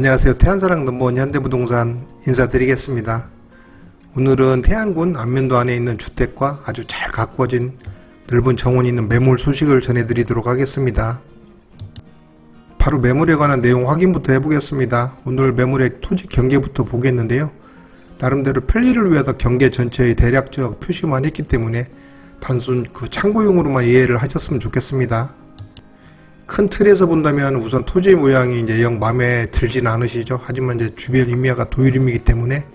안녕하세요. 태안사랑 넘버원 현대부동산 인사드리겠습니다. 오늘은 태안군 안면도 안에 있는 주택과 아주 잘 가꾸어진 넓은 정원이 있는 매물 소식을 전해드리도록 하겠습니다. 바로 매물에 관한 내용 확인부터 해보겠습니다. 오늘 매물의 토지 경계부터 보겠는데요. 나름대로 편리를 위해서 경계 전체의 대략적 표시만 했기 때문에 단순 참고용으로만 이해를 하셨으면 좋겠습니다. 큰 틀에서 본다면 우선 토지 모양이 이제 영 마음에 들진 않으시죠. 하지만 이제 주변 임야가 도유림이기 때문에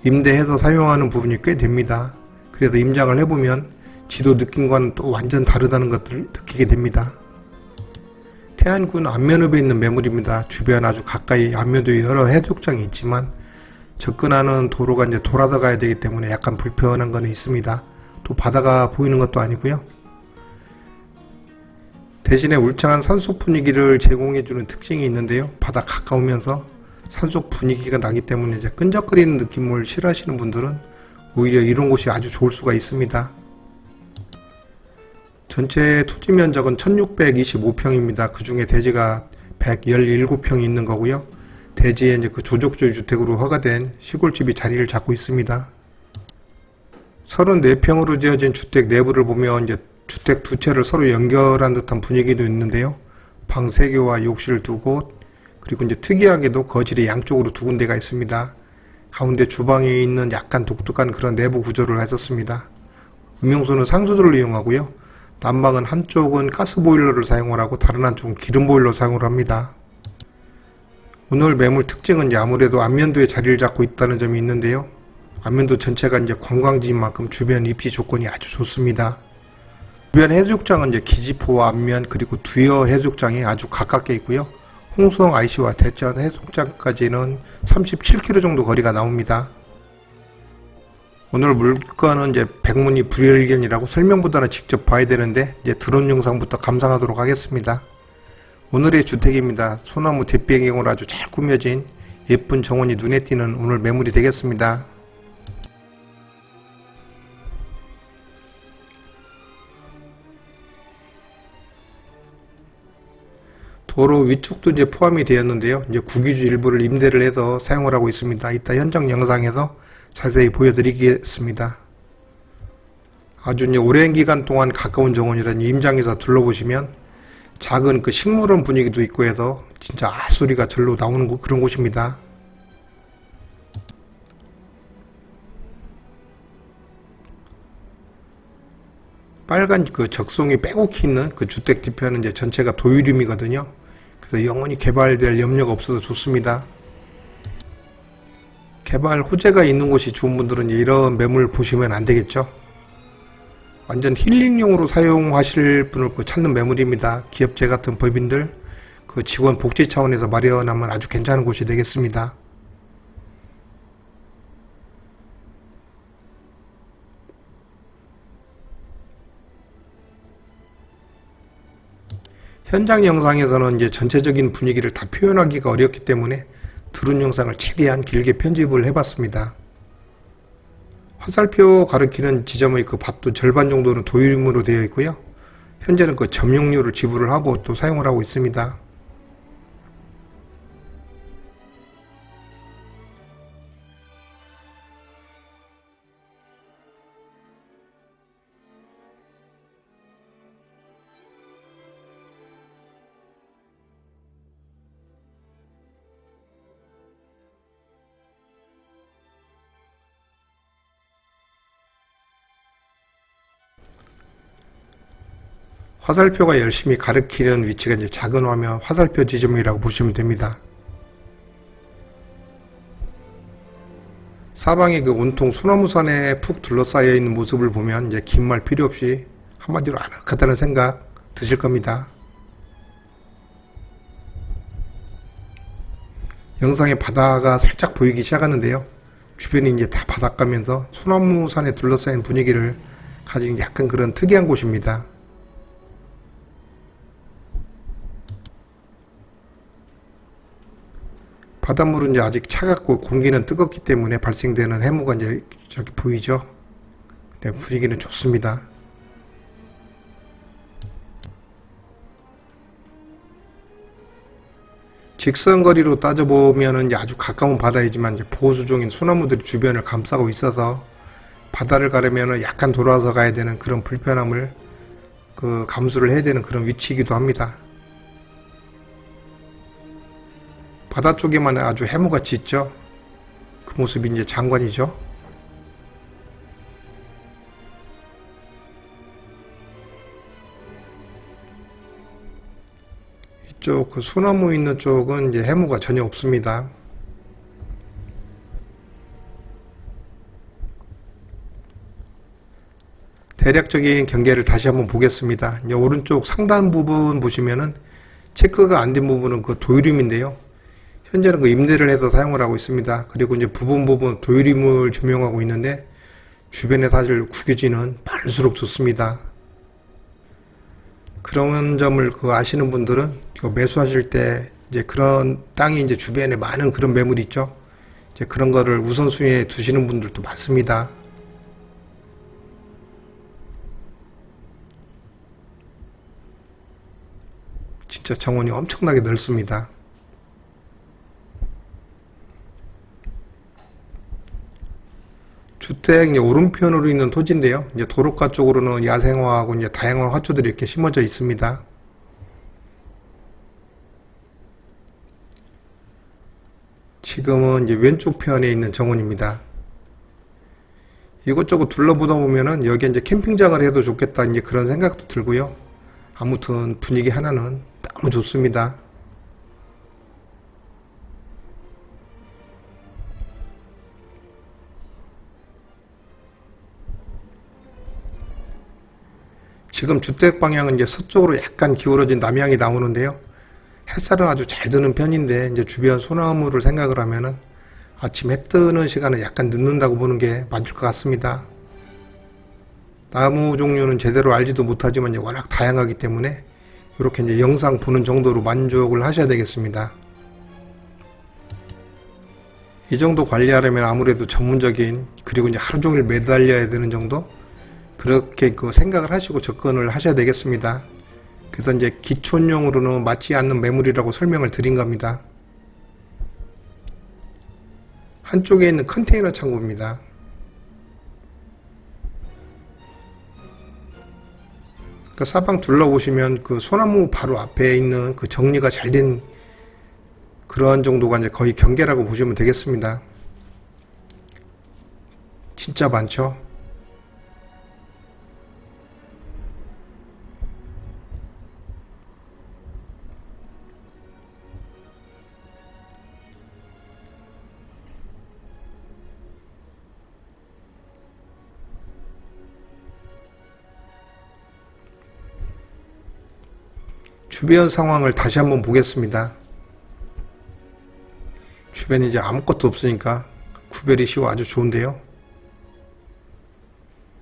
임대해서 사용하는 부분이 꽤 됩니다. 그래서 임장을 해보면 지도 느낌과는 또 완전 다르다는 것들을 느끼게 됩니다. 태안군 안면읍에 있는 매물입니다. 주변 아주 가까이 안면도에 여러 해수욕장이 있지만 접근하는 도로가 이제 돌아서 가야 되기 때문에 약간 불편한 건 있습니다. 또 바다가 보이는 것도 아니고요. 대신에 울창한 산속 분위기를 제공해주는 특징이 있는데요. 바다 가까우면서 산속 분위기가 나기 때문에 이제 끈적거리는 느낌을 싫어하시는 분들은 오히려 이런 곳이 아주 좋을 수가 있습니다. 전체 토지 면적은 1625평입니다. 그 중에 대지가 117평이 있는 거고요. 대지에 이제 조족조유 주택으로 허가된 시골집이 자리를 잡고 있습니다. 34평으로 지어진 주택 내부를 보면 이제 주택 두 채를 서로 연결한 듯한 분위기도 있는데요. 방 3개와 욕실 2곳, 그리고 이제 특이하게도 거실이 양쪽으로 2군데가 있습니다. 가운데 주방에 있는 약간 독특한 그런 내부 구조를 했었습니다. 음용수는 상수도를 이용하고요. 난방은 한쪽은 가스보일러를 사용을 하고 다른 한쪽은 기름보일러 사용을 합니다. 오늘 매물 특징은 이제 아무래도 안면도에 자리를 잡고 있다는 점이 있는데요. 안면도 전체가 이제 관광지인 만큼 주변 입지 조건이 아주 좋습니다. 주변 해수욕장은 이제 기지포와 안면 그리고 두여 해수욕장이 아주 가깝게 있고요. 홍성 IC와 대천 해수욕장까지는 37km 정도 거리가 나옵니다. 오늘 물건은 이제 백문이 불여일견이라고 설명보다는 직접 봐야 되는데 이제 드론 영상부터 감상하도록 하겠습니다. 오늘의 주택입니다. 소나무 대배경으로 아주 잘 꾸며진 예쁜 정원이 눈에 띄는 오늘 매물이 되겠습니다. 도로 위쪽도 이제 포함이 되었는데요. 이제 국유지 일부를 임대를 해서 사용을 하고 있습니다. 이따 현장 영상에서 자세히 보여드리겠습니다. 아주 이제 오랜 기간 동안 가까운 정원이라는 임장에서 둘러보시면 작은 식물원 분위기도 있고 해서 진짜 소리가 절로 나오는 그런 곳입니다. 빨간 적송이 빼곡히 있는 주택 뒤편은 이제 전체가 도유림이거든요. 그래서 영원히 개발될 염려가 없어서 좋습니다. 개발 호재가 있는 곳이 좋은 분들은 이런 매물 보시면 안 되겠죠. 완전 힐링용으로 사용하실 분을 찾는 매물입니다. 기업체 같은 법인들, 직원 복지 차원에서 마련하면 아주 괜찮은 곳이 되겠습니다. 현장 영상에서는 이제 전체적인 분위기를 다 표현하기가 어렵기 때문에 드론 영상을 최대한 길게 편집을 해봤습니다. 화살표 가리키는 지점의 밭도 절반 정도는 도유림으로 되어 있고요. 현재는 점용료를 지불을 하고 또 사용을 하고 있습니다. 화살표가 열심히 가리키는 위치가 이제 작은 화면 화살표 지점이라고 보시면 됩니다. 사방에 온통 소나무산에 푹 둘러싸여 있는 모습을 보면 이제 긴 말 필요 없이 한마디로 아늑하다는 생각 드실 겁니다. 영상에 바다가 살짝 보이기 시작하는데요. 주변이 이제 다 바닷가면서 소나무산에 둘러싸인 분위기를 가진 약간 그런 특이한 곳입니다. 바닷물은 이제 아직 차갑고 공기는 뜨겁기 때문에 발생되는 해무가 이제 저렇게 보이죠. 네, 분위기는 좋습니다. 직선거리로 따져보면은 아주 가까운 바다이지만 이제 보호수종인 소나무들이 주변을 감싸고 있어서 바다를 가려면은 약간 돌아서 가야 되는 그런 불편함을 감수를 해야 되는 그런 위치이기도 합니다. 바다 쪽에만 아주 해무같이 있죠. 그 모습이 이제 장관이죠. 이쪽 그 소나무 있는 쪽은 이제 해무가 전혀 없습니다. 대략적인 경계를 다시 한번 보겠습니다. 이제 오른쪽 상단 부분 보시면은 체크가 안 된 부분은 그 도유림인데요. 현재는 그 임대를 해서 사용을 하고 있습니다. 그리고 이제 부분 도유림을 조명하고 있는데 주변에 사실 구겨지는 많을수록 좋습니다. 그런 점을 아시는 분들은 매수하실 때 이제 그런 땅이 이제 주변에 많은 그런 매물이 있죠. 이제 그런 거를 우선순위에 두시는 분들도 많습니다. 진짜 정원이 엄청나게 넓습니다. 주택 이제 오른편으로 있는 토지인데요. 이제 도로가 쪽으로는 야생화하고 이제 다양한 화초들이 이렇게 심어져 있습니다. 지금은 이제 왼쪽 편에 있는 정원입니다. 이것저것 둘러보다 보면은 여기 이제 캠핑장을 해도 좋겠다 이제 그런 생각도 들고요. 아무튼 분위기 하나는 너무 좋습니다. 지금 주택 방향은 이제 서쪽으로 약간 기울어진 남향이 나오는데요. 햇살은 아주 잘 드는 편인데 이제 주변 소나무를 생각을 하면은 아침 해 뜨는 시간은 약간 늦는다고 보는 게 맞을 것 같습니다. 나무 종류는 제대로 알지도 못하지만 이제 워낙 다양하기 때문에 이렇게 이제 영상 보는 정도로 만족을 하셔야 되겠습니다. 이 정도 관리하려면 아무래도 전문적인 그리고 이제 하루 종일 매달려야 되는 정도 그렇게 생각을 하시고 접근을 하셔야 되겠습니다. 그래서 이제 기촌용으로는 맞지 않는 매물이라고 설명을 드린 겁니다. 한쪽에 있는 컨테이너 창고입니다. 사방 둘러보시면 그 소나무 바로 앞에 있는 그 정리가 잘 된 그런 정도가 이제 거의 경계라고 보시면 되겠습니다. 진짜 많죠? 주변 상황을 다시 한번 보겠습니다. 주변에 이제 아무것도 없으니까 구별이 쉬워 아주 좋은데요.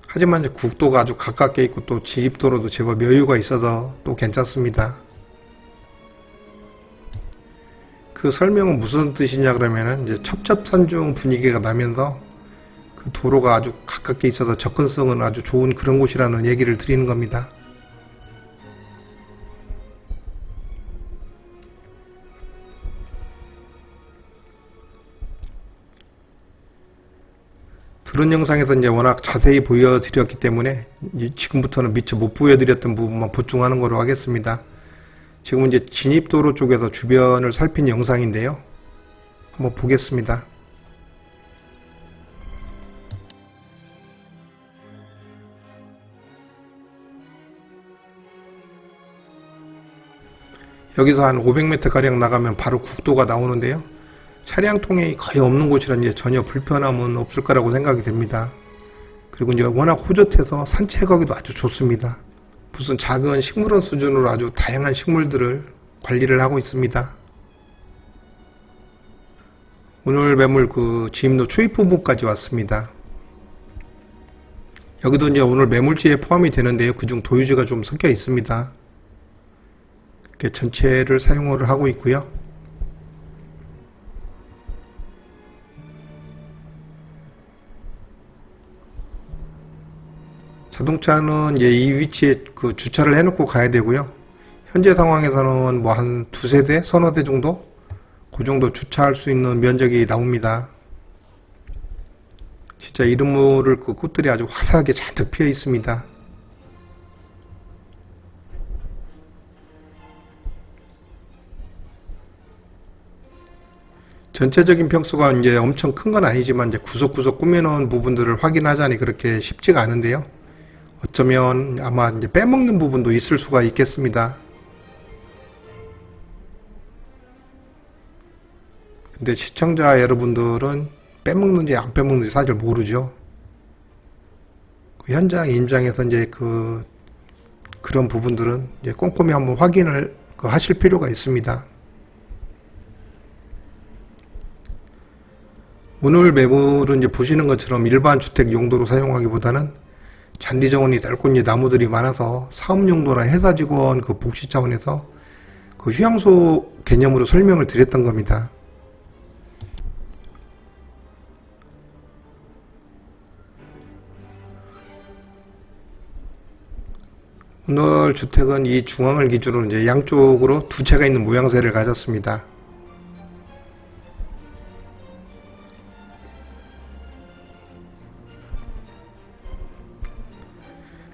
하지만 이제 국도가 아주 가깝게 있고 또 지입도로도 제법 여유가 있어서 또 괜찮습니다. 그 설명은 무슨 뜻이냐 그러면은 이제 첩첩산중 분위기가 나면서 그 도로가 아주 가깝게 있어서 접근성은 아주 좋은 그런 곳이라는 얘기를 드리는 겁니다. 그런 영상에서 이제 워낙 자세히 보여드렸기 때문에 지금부터는 미처 못 보여드렸던 부분만 보충하는 거로 하겠습니다. 지금은 이제 진입도로 쪽에서 주변을 살핀 영상인데요. 한번 보겠습니다. 여기서 한 500m 가량 나가면 바로 국도가 나오는데요. 차량 통행이 거의 없는 곳이라 이제 전혀 불편함은 없을 거라고 생각이 됩니다. 그리고 이제 워낙 호젓해서 산책하기도 아주 좋습니다. 무슨 작은 식물원 수준으로 아주 다양한 식물들을 관리를 하고 있습니다. 오늘 매물 지입로 초입 부분까지 왔습니다. 여기도 이제 오늘 매물지에 포함이 되는데요. 그중 도유지가 좀 섞여 있습니다. 이렇게 전체를 사용을 하고 있고요. 자동차는 이 위치에 주차를 해놓고 가야 되고요. 현재 상황에서는 뭐 한 두세 대, 서너 대 정도 그 정도 주차할 수 있는 면적이 나옵니다. 진짜 이른모를 그 꽃들이 아주 화사하게 잔뜩 피어 있습니다. 전체적인 평수가 이제 엄청 큰 건 아니지만 이제 구석구석 꾸며놓은 부분들을 확인하자니 그렇게 쉽지가 않은데요. 어쩌면 아마 이제 빼먹는 부분도 있을 수가 있겠습니다. 근데 시청자 여러분들은 빼먹는지 안 빼먹는지 사실 모르죠. 그 현장 임장에서 이제 그런 부분들은 이제 꼼꼼히 한번 확인을 하실 필요가 있습니다. 오늘 매물은 이제 보시는 것처럼 일반 주택 용도로 사용하기보다는 잔디 정원이 넓고 이제 나무들이 많아서 사업 용도나 회사 직원 그 복지 차원에서 그 휴양소 개념으로 설명을 드렸던 겁니다. 오늘 주택은 이 중앙을 기준으로 이제 양쪽으로 두 채가 있는 모양새를 가졌습니다.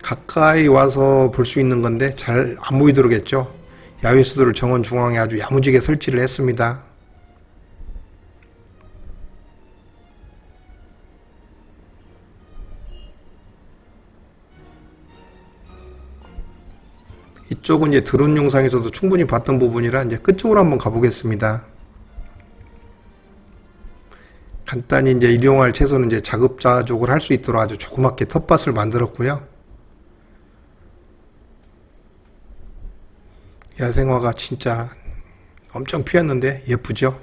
가까이 와서 볼 수 있는 건데 잘 안 보이도록 했죠. 야외 수도를 정원 중앙에 아주 야무지게 설치를 했습니다. 이쪽은 이제 드론 영상에서도 충분히 봤던 부분이라 이제 끝쪽으로 한번 가보겠습니다. 간단히 이제 일용할 채소는 이제 자급자족을 할 수 있도록 아주 조그맣게 텃밭을 만들었고요. 야생화가 진짜 엄청 피었는데 예쁘죠?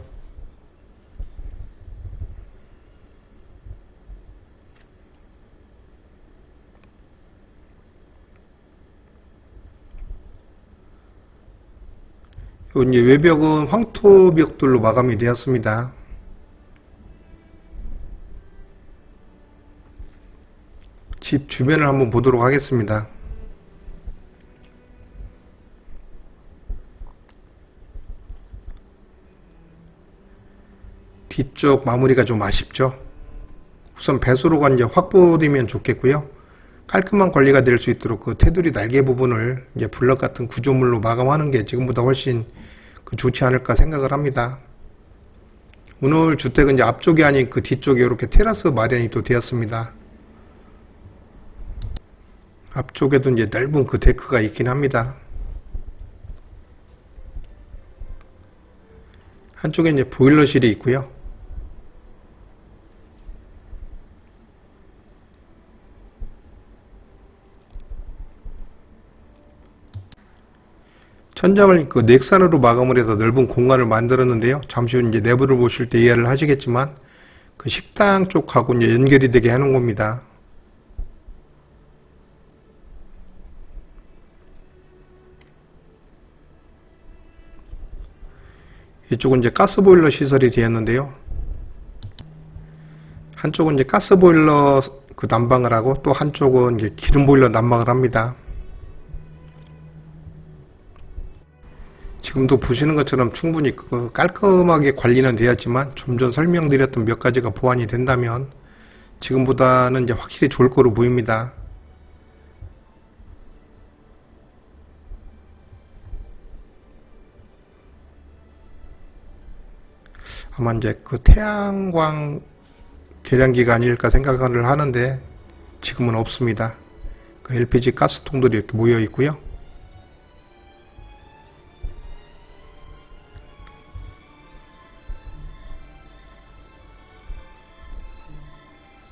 요 이제 외벽은 황토벽돌로 마감이 되었습니다. 집 주변을 한번 보도록 하겠습니다. 뒤쪽 마무리가 좀 아쉽죠. 우선 배수로가 이제 확보되면 좋겠고요. 깔끔한 관리가 될 수 있도록 그 테두리 날개 부분을 이제 블럭 같은 구조물로 마감하는 게 지금보다 훨씬 좋지 않을까 생각을 합니다. 오늘 주택은 이제 앞쪽이 아닌 그 뒤쪽에 이렇게 테라스 마련이 또 되었습니다. 앞쪽에도 이제 넓은 그 데크가 있긴 합니다. 한쪽에 이제 보일러실이 있고요. 천장을 그 넥산으로 마감을 해서 넓은 공간을 만들었는데요. 잠시 후 이제 내부를 보실 때 이해를 하시겠지만 그 식당 쪽하고 이제 연결이 되게 해놓은 겁니다. 이쪽은 이제 가스보일러 시설이 되었는데요. 한쪽은 이제 가스보일러 그 난방을 하고 또 한쪽은 이제 기름보일러 난방을 합니다. 지금도 보시는 것처럼 충분히 깔끔하게 관리는 되었지만 좀 전 설명드렸던 몇 가지가 보완이 된다면 지금보다는 이제 확실히 좋을 거로 보입니다. 아마 이제 그 태양광 계량기가 아닐까 생각을 하는데 지금은 없습니다. 그 LPG 가스통들이 이렇게 모여 있고요.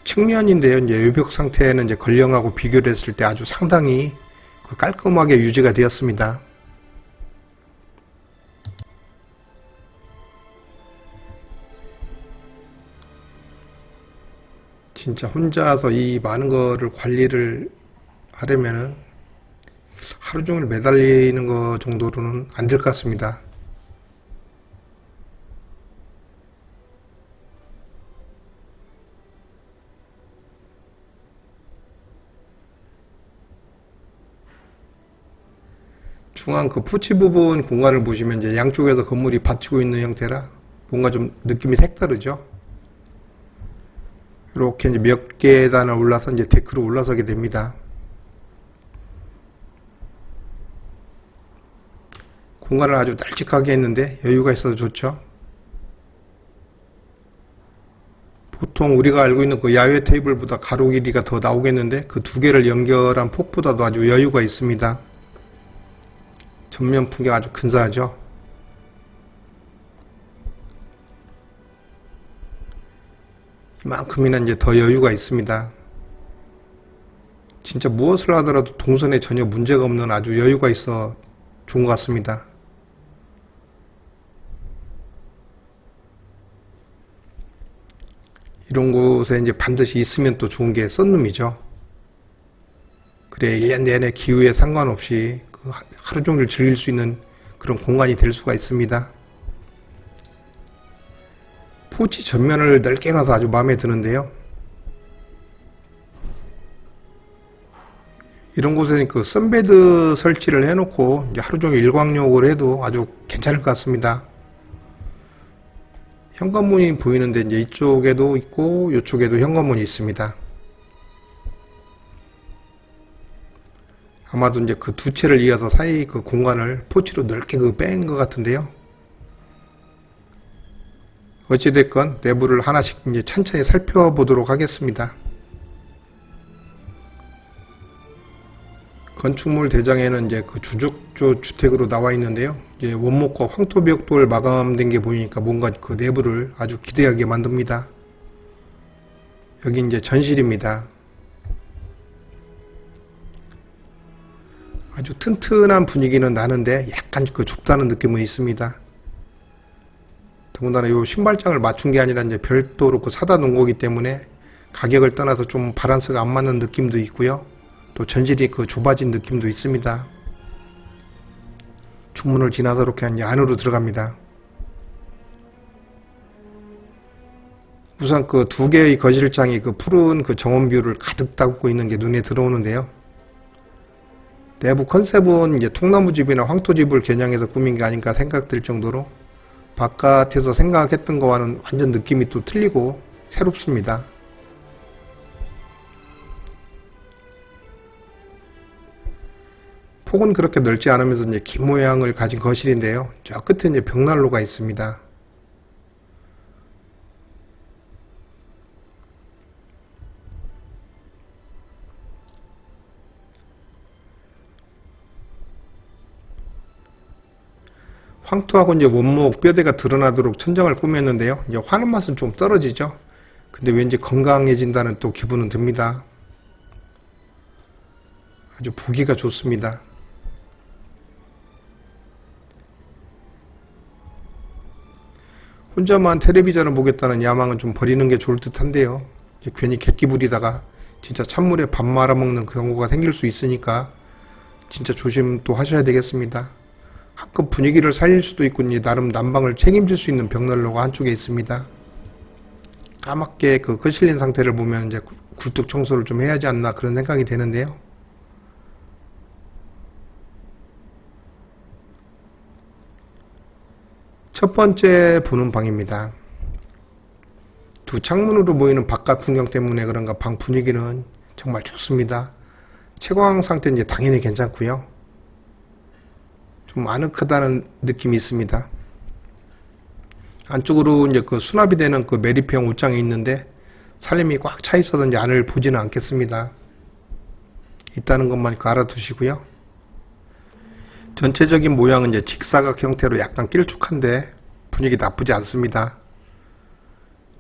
측면인데요. 이제 외벽 상태는 이제 걸령하고 비교를 했을 때 아주 상당히 깔끔하게 유지가 되었습니다. 진짜 혼자서 이 많은 거를 관리를 하려면은 하루 종일 매달리는 거 정도로는 안 될 것 같습니다. 중앙 그 포치 부분 공간을 보시면 이제 양쪽에서 건물이 받치고 있는 형태라 뭔가 좀 느낌이 색다르죠. 이렇게 이제 몇 계단을 올라서 이제 데크로 올라서게 됩니다. 공간을 아주 널찍하게 했는데 여유가 있어서 좋죠. 보통 우리가 알고 있는 그 야외 테이블보다 가로 길이가 더 나오겠는데 그 두 개를 연결한 폭보다도 아주 여유가 있습니다. 전면 풍경 아주 근사하죠. 이만큼이나 이제 더 여유가 있습니다. 진짜 무엇을 하더라도 동선에 전혀 문제가 없는 아주 여유가 있어 좋은 것 같습니다. 이런 곳에 이제 반드시 있으면 또 좋은 게 썬룸이죠. 그래 1년 내내 기후에 상관없이 그 하루 종일 즐길 수 있는 그런 공간이 될 수가 있습니다. 포치 전면을 넓게 놔서 아주 마음에 드는데요. 이런 곳에는 그 선베드 설치를 해놓고 이제 하루 종일 일광욕을 해도 아주 괜찮을 것 같습니다. 현관문이 보이는데 이제 이쪽에도 있고 이쪽에도 현관문이 있습니다. 아마도 이제 그 두 채를 이어서 사이 그 공간을 포치로 넓게 그 뺀 것 같은데요. 어찌됐건 내부를 하나씩 이제 천천히 살펴보도록 하겠습니다. 건축물 대장에는 이제 그 주적조 주택으로 나와 있는데요. 이제 원목과 황토벽돌 마감된 게 보이니까 뭔가 그 내부를 아주 기대하게 만듭니다. 여기 이제 전실입니다. 아주 튼튼한 분위기는 나는데 약간 그 좁다는 느낌은 있습니다. 더군다나 이 신발장을 맞춘 게 아니라 이제 별도로 그 사다 놓은 거기 때문에 가격을 떠나서 좀 바란스가 안 맞는 느낌도 있고요. 또 전실이 그 좁아진 느낌도 있습니다. 중문을 지나서 이렇게 이제 안으로 들어갑니다. 우선 그 두 개의 거실장이 그 푸른 그 정원뷰를 가득 담고 있는 게 눈에 들어오는데요. 내부 컨셉은 이제 통나무집이나 황토집을 겨냥해서 꾸민 게 아닌가 생각될 정도로 바깥에서 생각했던 거와는 완전 느낌이 또 틀리고 새롭습니다. 폭은 그렇게 넓지 않으면서 이제 긴 모양을 가진 거실인데요. 저 끝에 이제 벽난로가 있습니다. 황토하고 이제 원목 뼈대가 드러나도록 천장을 꾸몄는데요. 이제 화는 맛은 좀 떨어지죠. 근데 왠지 건강해진다는 또 기분은 듭니다. 아주 보기가 좋습니다. 혼자만 텔레비전을 보겠다는 야망은 좀 버리는 게 좋을 듯 한데요. 괜히 객기 부리다가 진짜 찬물에 밥 말아먹는 그 경우가 생길 수 있으니까 진짜 조심 또 하셔야 되겠습니다. 한껏 분위기를 살릴 수도 있고 나름 난방을 책임질 수 있는 벽난로가 한쪽에 있습니다. 까맣게 그 거실린 상태를 보면 이제 굴뚝 청소를 좀 해야 하지 않나 그런 생각이 되는데요. 첫 번째 보는 방입니다. 두 창문으로 보이는 바깥 풍경 때문에 그런가 방 분위기는 정말 좋습니다. 채광 상태 이제 당연히 괜찮고요. 좀 아늑하다는 느낌이 있습니다. 안쪽으로 이제 그 수납이 되는 그 매립형 옷장이 있는데 살림이 꽉 차 있어서 이제 안을 보지는 않겠습니다. 있다는 것만 알아두시고요. 전체적인 모양은 이제 직사각 형태로 약간 길쭉한데 분위기 나쁘지 않습니다.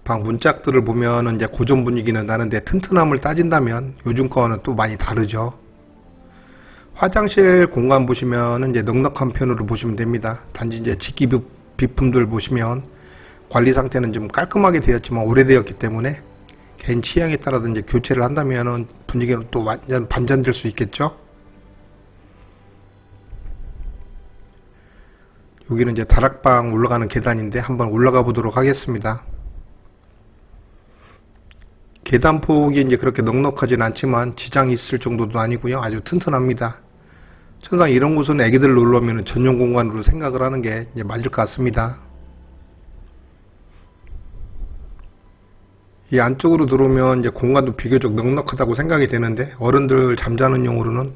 방 문짝들을 보면 이제 고전 분위기는 나는데 튼튼함을 따진다면 요즘 거와는 또 많이 다르죠. 화장실 공간 보시면 이제 넉넉한 편으로 보시면 됩니다. 단지 이제 직기 비품들 보시면 관리 상태는 좀 깔끔하게 되었지만 오래되었기 때문에 개인 취향에 따라서 이제 교체를 한다면 분위기는 또 완전 반전될 수 있겠죠. 여기는 이제 다락방 올라가는 계단인데 한번 올라가 보도록 하겠습니다. 계단폭이 이제 그렇게 넉넉하진 않지만 지장이 있을 정도도 아니고요. 아주 튼튼합니다. 천상 이런 곳은 애기들 놀러 오면 전용 공간으로 생각을 하는 게 이제 맞을 것 같습니다. 이 안쪽으로 들어오면 이제 공간도 비교적 넉넉하다고 생각이 되는데 어른들 잠자는 용으로는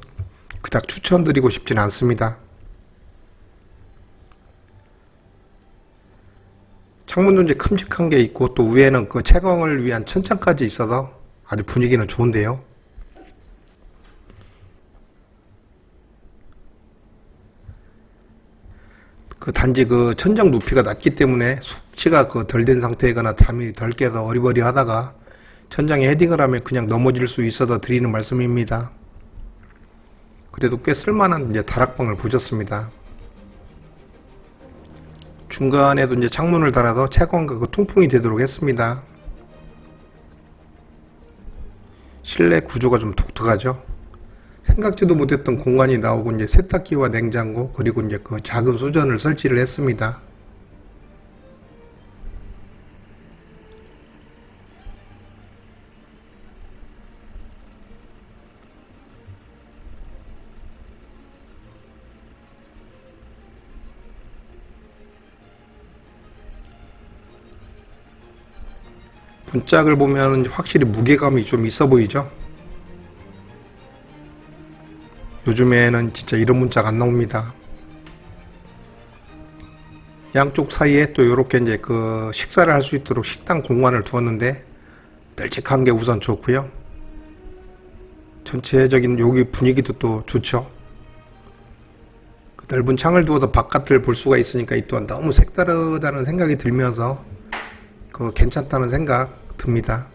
그닥 추천드리고 싶지는 않습니다. 창문도 이제 큼직한 게 있고 또 위에는 그 채광을 위한 천장까지 있어서 아주 분위기는 좋은데요. 그 단지 그 천장 높이가 낮기 때문에 숙취가 그 덜 된 상태이거나 잠이 덜 깨서 어리버리 하다가 천장에 헤딩을 하면 그냥 넘어질 수 있어서 드리는 말씀입니다. 그래도 꽤 쓸만한 이제 다락방을 보셨습니다. 중간에도 이제 창문을 달아서 채광과 그 통풍이 되도록 했습니다. 실내 구조가 좀 독특하죠. 생각지도 못했던 공간이 나오고 이제 세탁기와 냉장고 그리고 이제 그 작은 수전을 설치를 했습니다. 문짝을 보면 확실히 무게감이 좀 있어 보이죠. 요즘에는 진짜 이런 문짝 안 나옵니다. 양쪽 사이에 또 이렇게 이제 그 식사를 할 수 있도록 식당 공간을 두었는데 널찍한 게 우선 좋고요. 전체적인 여기 분위기도 또 좋죠. 그 넓은 창을 두어서 바깥을 볼 수가 있으니까 이 또한 너무 색다르다는 생각이 들면서 그 괜찮다는 생각 듭니다.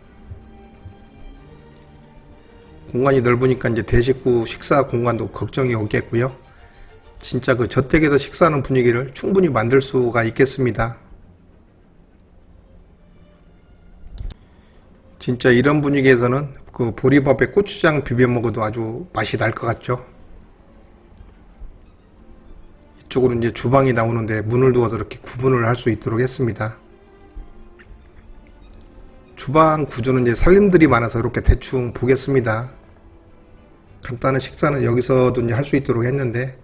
공간이 넓으니까 이제 대식구 식사 공간도 걱정이 없겠고요. 진짜 그 저택에서 식사하는 분위기를 충분히 만들 수가 있겠습니다. 진짜 이런 분위기에서는 그 보리밥에 고추장 비벼 먹어도 아주 맛이 날 것 같죠. 이쪽으로 이제 주방이 나오는데 문을 두어서 이렇게 구분을 할 수 있도록 했습니다. 주방 구조는 이제 살림들이 많아서 이렇게 대충 보겠습니다. 간단한 식사는 여기서도 이제 할 수 있도록 했는데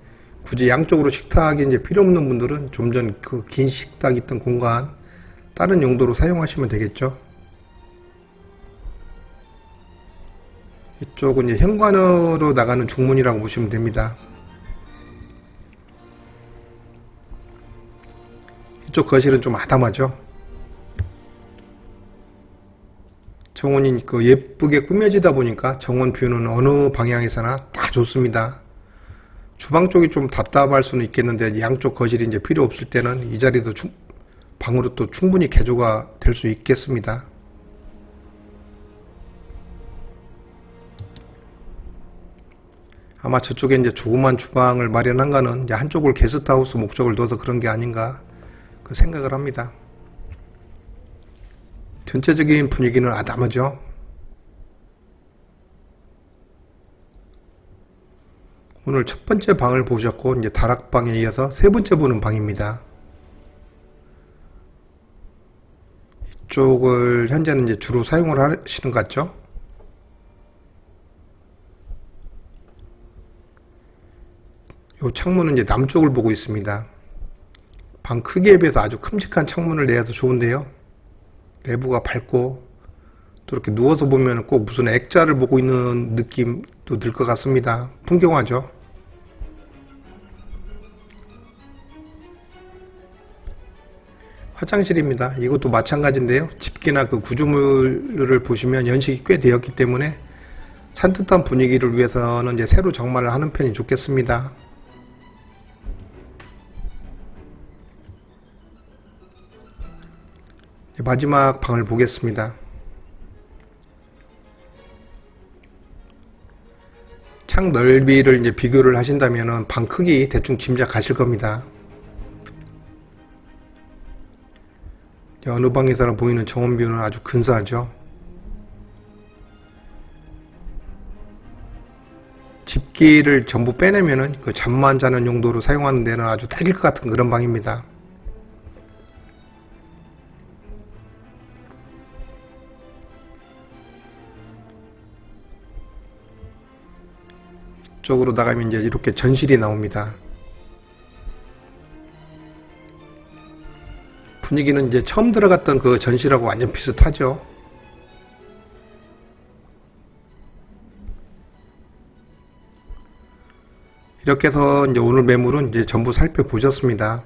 굳이 양쪽으로 식탁이 이제 필요 없는 분들은 좀 전 그 긴 식탁 있던 공간 다른 용도로 사용하시면 되겠죠. 이쪽은 이제 현관으로 나가는 중문이라고 보시면 됩니다. 이쪽 거실은 좀 아담하죠. 정원이 그 예쁘게 꾸며지다 보니까 정원 뷰는 어느 방향에서나 다 좋습니다. 주방 쪽이 좀 답답할 수는 있겠는데 양쪽 거실이 이제 필요 없을 때는 이 자리도 방으로 또 충분히 개조가 될 수 있겠습니다. 아마 저쪽에 이제 조그만 주방을 마련한 거는 이제 한쪽을 게스트하우스 목적을 둬서 그런 게 아닌가 그 생각을 합니다. 전체적인 분위기는 아담하죠. 오늘 첫 번째 방을 보셨고 이제 다락방에 이어서 세 번째 보는 방입니다. 이쪽을 현재는 이제 주로 사용을 하시는 것 같죠? 이 창문은 이제 남쪽을 보고 있습니다. 방 크기에 비해서 아주 큼직한 창문을 내어서 좋은데요. 내부가 밝고 또 이렇게 누워서 보면 꼭 무슨 액자를 보고 있는 느낌도 들 것 같습니다. 풍경화죠. 화장실입니다. 이것도 마찬가지인데요. 집기나 그 구조물을 보시면 연식이 꽤 되었기 때문에 산뜻한 분위기를 위해서는 이제 새로 정말을 하는 편이 좋겠습니다. 마지막 방을 보겠습니다. 창 넓이를 이제 비교를 하신다면 방 크기 대충 짐작하실 겁니다. 어느 방에서나 보이는 정원뷰는 아주 근사하죠. 집기를 전부 빼내면은 그 잠만 자는 용도로 사용하는 데는 아주 딱일 것 같은 그런 방입니다. 이쪽으로 나가면 이제 이렇게 전실이 나옵니다. 분위기는 이제 처음 들어갔던 그 전실하고 완전 비슷하죠. 이렇게 해서 이제 오늘 매물은 이제 전부 살펴보셨습니다.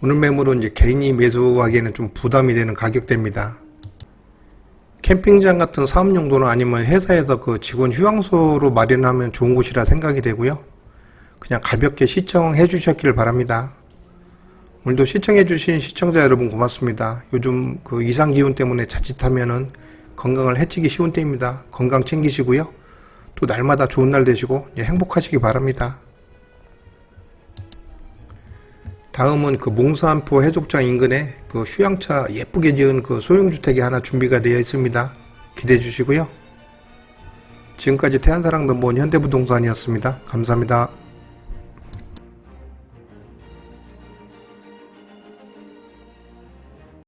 오늘 매물은 이제 개인이 매수하기에는 좀 부담이 되는 가격대입니다. 캠핑장 같은 사업용도나 아니면 회사에서 그 직원 휴양소로 마련하면 좋은 곳이라 생각이 되고요. 그냥 가볍게 시청해 주셨기를 바랍니다. 오늘도 시청해 주신 시청자 여러분 고맙습니다. 요즘 그 이상 기온 때문에 자칫하면은 건강을 해치기 쉬운 때입니다. 건강 챙기시고요. 또 날마다 좋은 날 되시고 행복하시기 바랍니다. 다음은 그 몽산포 해족장 인근에 그 휴양차 예쁘게 지은 그 소형주택이 하나 준비가 되어 있습니다. 기대해 주시고요. 지금까지 태안사랑넘버원 현대부동산이었습니다. 감사합니다.